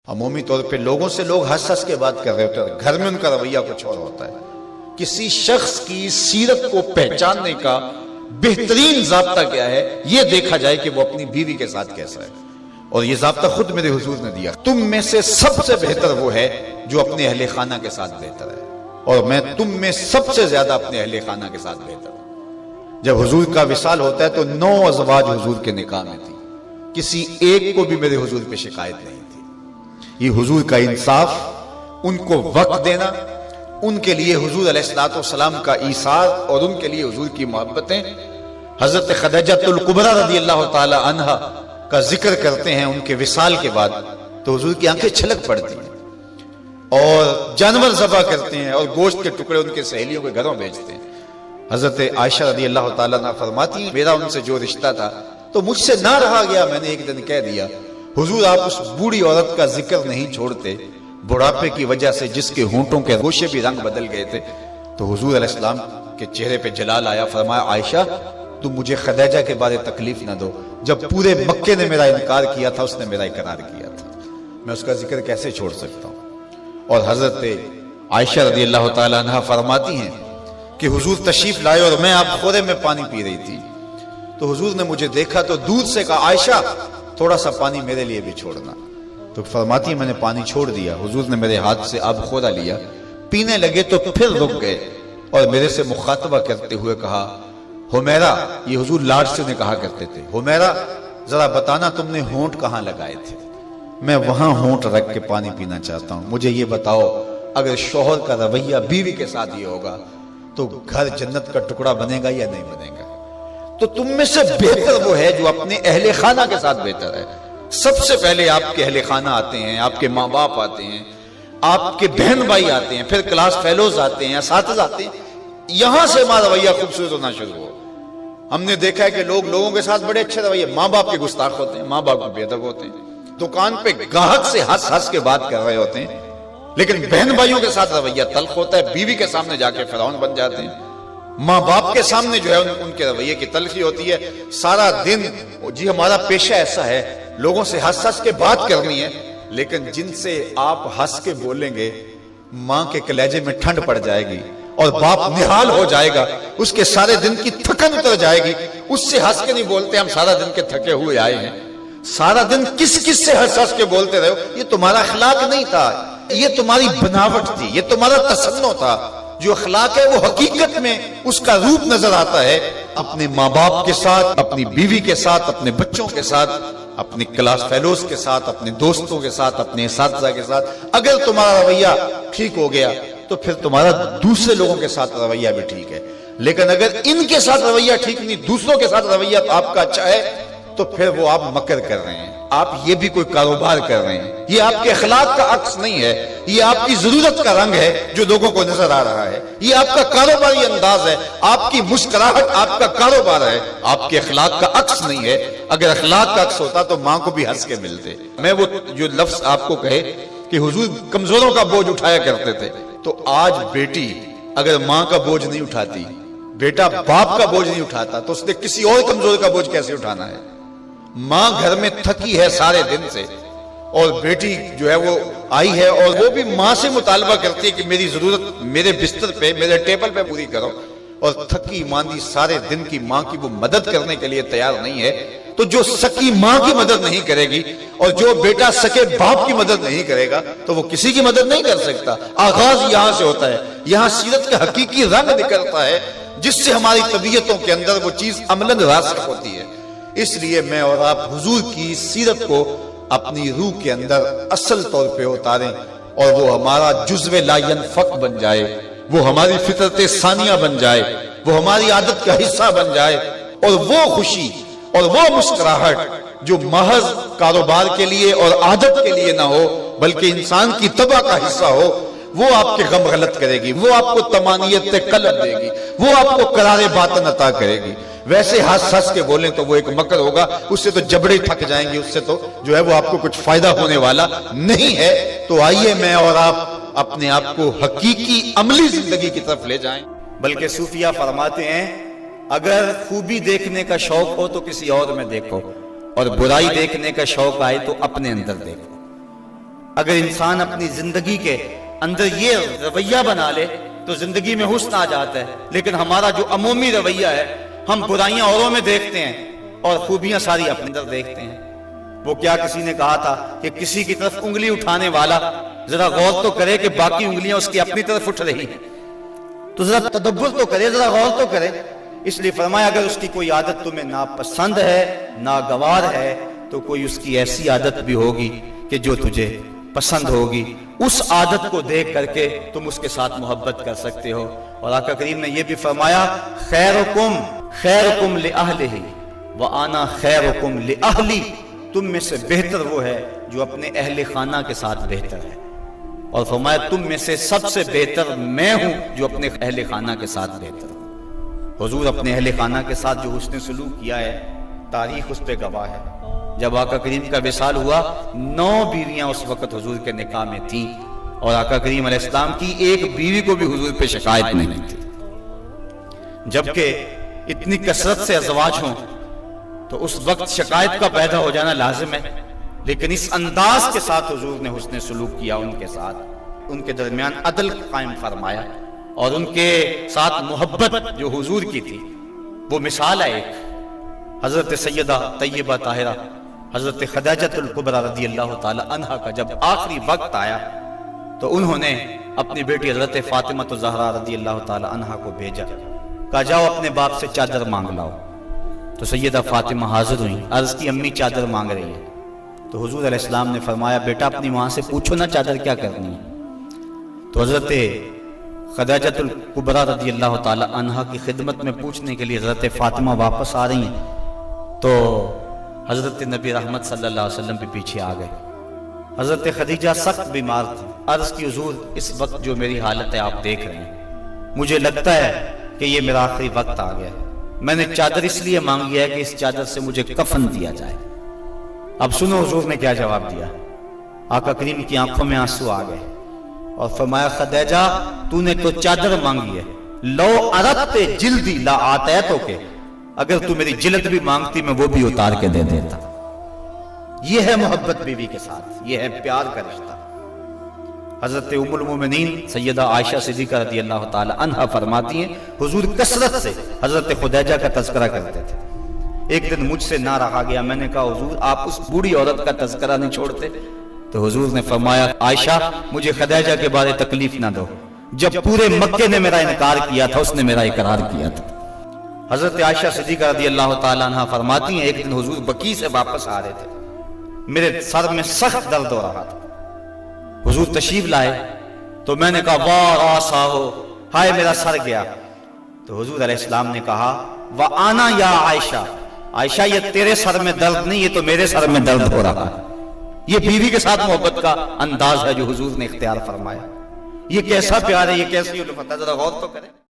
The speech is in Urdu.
عمومی طور پہ لوگوں سے لوگ ہنس ہنس کے بات کر رہے ہوتے ہیں، گھر میں ان کا رویہ کچھ اور ہوتا ہے۔ کسی شخص کی سیرت کو پہچاننے کا بہترین ضابطہ کیا ہے، یہ دیکھا جائے کہ وہ اپنی بیوی کے ساتھ کیسا ہے، اور یہ ضابطہ خود میرے حضور نے دیا۔ تم میں سے سب سے بہتر وہ ہے جو اپنے اہل خانہ کے ساتھ بہتر ہے، اور میں تم میں سب سے زیادہ اپنے اہل خانہ کے ساتھ بہتر ہوں۔ جب حضور کا وصال ہوتا ہے تو 9 ازواج حضور کے نکاح میں تھی، کسی ایک کو بھی میرے حضور پہ شکایت نہیں تھی۔ یہ حضور کا انصاف، ان کو وقت دینا، ان کے لیے حضور علیہ الصلوۃ والسلام کا ایثار اور ان کے لیے حضور کی محبتیں۔ حضرت خدیجہ الکبریٰ رضی اللہ تعالی عنہا کا ذکر کرتے ہیں ان کے وصال کے بعد تو حضور کی آنکھیں چھلک پڑتی ہیں، اور جانور ذبح کرتے ہیں اور گوشت کے ٹکڑے ان کے سہیلیوں کے گھروں بھیجتے ہیں۔ حضرت عائشہ رضی اللہ تعالیٰ عنہ فرماتی ہیں میرا ان سے جو رشتہ تھا تو مجھ سے نہ رہا گیا، میں نے ایک دن کہہ دیا حضور آپ اس بوڑھی عورت کا ذکر نہیں چھوڑتے، بڑھاپے کی وجہ سے جس کے ہونٹوں کے گوشے بھی رنگ بدل گئے تھے۔ تو حضور علیہ السلام کے چہرے پہ جلال آیا، فرمایا عائشہ تم مجھے خدیجہ کے بارے تکلیف نہ دو، جب پورے مکے نے میرا انکار کیا تھا اس نے میرا اقرار کیا تھا، میں اس کا ذکر کیسے چھوڑ سکتا ہوں۔ اور حضرت عائشہ رضی اللہ تعالی عنہا فرماتی ہیں کہ حضور تشریف لائے اور میں آپ خورے میں پانی پی رہی تھی، تو حضور نے مجھے دیکھا تو دودھ سے کہا عائشہ تھوڑا سا پانی میرے لیے بھی چھوڑنا، تو فرماتی میں نے پانی چھوڑ دیا، حضور نے میرے ہاتھ سے آب خورا لیا، پینے لگے تو پھر رک گئے اور میرے سے مخاطبہ کرتے ہوئے کہا حمیرہ، یہ حضور لاڈ سے نے کہا کرتے تھے، حمیرہ ذرا بتانا تم نے ہونٹ کہاں لگائے تھے، میں وہاں ہونٹ رکھ کے پانی پینا چاہتا ہوں، مجھے یہ بتاؤ اگر شوہر کا رویہ بیوی کے ساتھ یہ ہوگا تو گھر جنت کا ٹکڑا بنے گا یا نہیں بنے گا؟ تو تم میں سے بہتر وہ ہے جو اپنے اہل خانہ کے ساتھ بہتر ہے۔ سب سے پہلے آپ کے اہل خانہ آتے ہیں، آپ کے ماں باپ آتے ہیں، آپ کے بہن بھائی آتے ہیں، پھر کلاس فیلوز آتے ہیں، اساتذہ آتے ہیں، یہاں سے ہمارا رویہ خوبصورت ہونا شروع ہو۔ ہم نے دیکھا ہے کہ لوگوں کے ساتھ بڑے اچھے رویے، ماں باپ کے گستاخ ہوتے ہیں، ماں باپ کے بے ادب ہوتے ہیں، دکان پہ گاہک سے ہنس ہنس کے بات کر رہے ہوتے ہیں، لیکن بہن بھائیوں کے ساتھ رویہ تلخ ہوتا ہے، بیوی کے سامنے جا کے فرعون بن جاتے ہیں، ماں باپ کے سامنے جو ہے ان کے رویے کی تلخی ہوتی ہے۔ سارا دن جی ہمارا پیشہ ایسا ہے لوگوں سے ہنس ہنس کے بات کرنی ہے، لیکن جن سے آپ ہنس کے بولیں گے ماں کے کلیجے میں ٹھنڈ پڑ جائے گی اور باپ نہال ہو جائے گا، اس کے سارے دن کی تھکن اتر جائے گی، اس سے ہنس کے نہیں بولتے ہم سارا دن کے تھکے ہوئے آئے ہیں، سارا دن کس سے ہنس ہنس کے بولتے رہے ہو، یہ تمہارا اخلاق نہیں تھا، یہ تمہاری بناوٹ تھی، یہ تمہارا تصنع تھا۔ جو اخلاق ہے وہ حقیقت میں اس کا روپ نظر آتا ہے اپنے ماں باپ کے ساتھ، اپنی بیوی کے ساتھ، اپنے بچوں کے ساتھ، اپنے کلاس فیلوز کے ساتھ، اپنے دوستوں کے ساتھ، اپنے اساتذہ کے ساتھ۔ اگر تمہارا رویہ ٹھیک ہو گیا تو پھر تمہارا دوسرے لوگوں کے ساتھ رویہ بھی ٹھیک ہے، لیکن اگر ان کے ساتھ رویہ ٹھیک نہیں، دوسروں کے ساتھ رویہ آپ کا اچھا ہے تو پھر وہ آپ مکر کر رہے ہیں، آپ یہ بھی کوئی کاروبار کر رہے ہیں، یہ آپ کے اخلاق کا عکس نہیں ہے، یہ آپ کی ضرورت کا رنگ ہے جو لوگوں کو نظر آ رہا ہے، یہ آپ کا کاروباری انداز ہے، آپ کی مسکراہٹ آپ کا کاروبار ہے، آپ کے اخلاق کا عکس نہیں ہے۔ اگر اخلاق کا عکس ہوتا تو ماں کو بھی ہنس کے ملتے۔ میں وہ جو لفظ آپ کو کہے کہ حضور کمزوروں کا بوجھ اٹھایا کرتے تھے، تو آج بیٹی اگر ماں کا بوجھ نہیں اٹھاتی، بیٹا باپ کا بوجھ نہیں اٹھاتا، تو اس نے کسی اور کمزور کا بوجھ کیسے اٹھانا ہے؟ ماں گھر میں تھکی ہے سارے دن سے اور بیٹی جو ہے وہ آئی ہے اور وہ بھی ماں سے مطالبہ کرتی ہے کہ میری ضرورت میرے بستر پہ، میرے ٹیبل پہ پوری کرو، اور تھکی ماندی سارے دن کی ماں کی وہ مدد کرنے کے لیے تیار نہیں ہے، تو جو سکی ماں کی مدد نہیں کرے گی اور جو بیٹا سکے باپ کی مدد نہیں کرے گا تو وہ کسی کی مدد نہیں کر سکتا۔ آغاز یہاں سے ہوتا ہے، یہاں سیرت کا حقیقی رنگ نکلتا ہے جس سے ہماری طبیعتوں کے اندر وہ چیز عملاً راسخ ہوتی ہے۔ اس لیے میں اور آپ حضور کی سیرت کو اپنی روح کے اندر اصل طور پہ اتاریں اور وہ ہمارا جزو لا ینفک بن جائے، وہ ہماری فطرت ثانیہ بن جائے، وہ ہماری عادت کا حصہ بن جائے، اور وہ خوشی اور وہ مسکراہٹ جو محض کاروبار کے لیے اور عادت کے لیے نہ ہو بلکہ انسان کی طبع کا حصہ ہو، وہ آپ کے غم غلط کرے گی، وہ آپ کو طمانیت قلب دے گی، وہ آپ کو قرار باطن عطا کرے گی۔ ویسے ہنس ہنس کے بولیں تو وہ ایک مکر ہوگا، اس سے تو جبڑے تھک جائیں گے، اس سے تو جو ہے وہ آپ کو کچھ فائدہ ہونے والا نہیں ہے۔ تو آئیے میں اور آپ اپنے آپ کو حقیقی عملی زندگی کی طرف لے جائیں۔ بلکہ صوفیہ فرماتے ہیں اگر خوبی دیکھنے کا شوق ہو تو کسی اور میں دیکھو، اور برائی دیکھنے کا شوق آئے تو اپنے اندر دیکھو۔ اگر انسان اپنی زندگی کے اندر یہ رویہ بنا لے تو زندگی میں حسن آ جاتا ہے. لیکن ہمارا جو عمومی رویہ ہے، ہم برائیاں اوروں میں دیکھتے ہیں اور خوبیاں ساری اپنے اندر دیکھتے ہیں. وہ کیا کسی نے کہا تھا کہ کسی کی طرف انگلی اٹھانے والا ذرا غور تو کرے کہ باقی انگلیاں اس کی اپنی طرف اٹھ رہی ہیں، تو ذرا تدبر تو کرے، ذرا غور تو کرے. اس لیے فرمایا اگر اس کی کوئی عادت تمہیں ناپسند ہے، ناگوار ہے، تو کوئی اس کی ایسی عادت بھی ہوگی کہ جو تجھے پسند ہوگی. اس عادت کو دیکھ کر کے تم اس کے ساتھ محبت کر سکتے ہو. اور آقا کریم نے یہ بھی فرمایا خیرکم لأہلہ وآنا خیرکم لأہلی، تم میں سے بہتر وہ ہے جو اپنے اہل خانہ کے ساتھ بہتر ہے. اور فرمایا تم میں سے سب سے بہتر میں ہوں جو اپنے اہل خانہ کے ساتھ بہتر ہوں. حضور اپنے اہل خانہ کے ساتھ جو حسن سلوک کیا ہے، تاریخ اس پہ گواہ ہے. جب آقا کریم کا وصال ہوا 9 بیویاں اس وقت حضور کے نکاح میں تھیں، اور آقا کریم علیہ السلام کی ایک بیوی کو بھی حضور پہ شکایت نہیں تھی. جبکہ اتنی کثرت سے ازواج ہوں تو اس وقت شکایت کا پیدا ہو جانا لازم ہے. لیکن اس انداز کے ساتھ حضور نے حسن سلوک کیا ان کے ساتھ، ان کے درمیان عدل قائم فرمایا، اور ان کے ساتھ محبت جو حضور کی تھی وہ مثال ہے. ایک حضرت سیدہ طیبہ طاہرہ حضرت خدیجہ الکبریٰ رضی اللہ تعالی عنہا کا جب آخری وقت آیا تو انہوں نے اپنی بیٹی حضرت فاطمہ الزہرا رضی اللہ تعالی عنہا کو بھیجا، کہا جاؤ اپنے باپ سے چادر مانگ لاؤ. تو سیدہ فاطمہ حاضر ہوئی، عرض کی امی چادر مانگ رہی ہے. تو حضور علیہ السلام نے فرمایا بیٹا اپنی ماں سے پوچھو نا چادر کیا کرنی ہے. تو حضرت خدیجہ الکبریٰ رضی اللہ تعالی عنہا کی خدمت میں پوچھنے کے لیے حضرت فاطمہ واپس آ رہی ہیں تو حضرت نبی رحمت صلی اللہ علیہ وسلم بھی پیچھے آ گئے. حضرت خدیجہ سخت بیمار تھی. عرض کی حضور اس وقت جو میری حالت ہے آپ دیکھ رہے ہیں، مجھے لگتا ہے کہ یہ میرا آخری وقت آ گیا ہے. میں نے چادر اس لیے مانگی ہے کہ اس چادر سے مجھے کفن دیا جائے. اب سنو حضور نے کیا جواب دیا. آقا کریم کی آنکھوں میں آنسو آ گئے اور فرمایا خدیجہ تو نے تو چادر مانگی ہے، لو اردت جلدی لا آتیتک، اگر تو میری جلد بھی مانگتی میں وہ بھی اتار کے دے دیتا. یہ ہے محبت بیوی کے ساتھ، یہ ہے پیار کا رشتہ. حضرت ام المومنین سیدہ عائشہ صدیقہ رضی اللہ تعالی عنہا فرماتی ہیں حضور کثرت سے حضرت خدیجہ کا تذکرہ کرتے تھے. ایک دن مجھ سے نہ رہا گیا، میں نے کہا حضور آپ اس بوڑھی عورت کا تذکرہ نہیں چھوڑتے. تو حضور نے فرمایا عائشہ مجھے خدیجہ کے بارے تکلیف نہ دو، جب پورے مکے نے میرا انکار کیا تھا اس نے میرا اقرار کیا تھا. حضرت عائشہ صدیقہ رضی اللہ تعالی عنہا فرماتی ہیں ایک دن حضور بقیع سے واپس آ رہے تھے، میرے سر میں سخت درد ہو رہا تھا. حضور تشریف لائے تو میں نے کہا واہ راسا ہو، ہائے میرا سر گیا. تو حضور علیہ السلام نے کہا وَآنَا یا عائشہ، عائشہ یہ تیرے سر میں درد نہیں، یہ تو میرے سر میں درد ہو رہا ہے. یہ بیوی کے ساتھ محبت کا انداز ہے جو حضور نے اختیار فرمایا. یہ کیسا پیار ہے، یہ کیسی الفت ہے، ذرا غور تو کریں.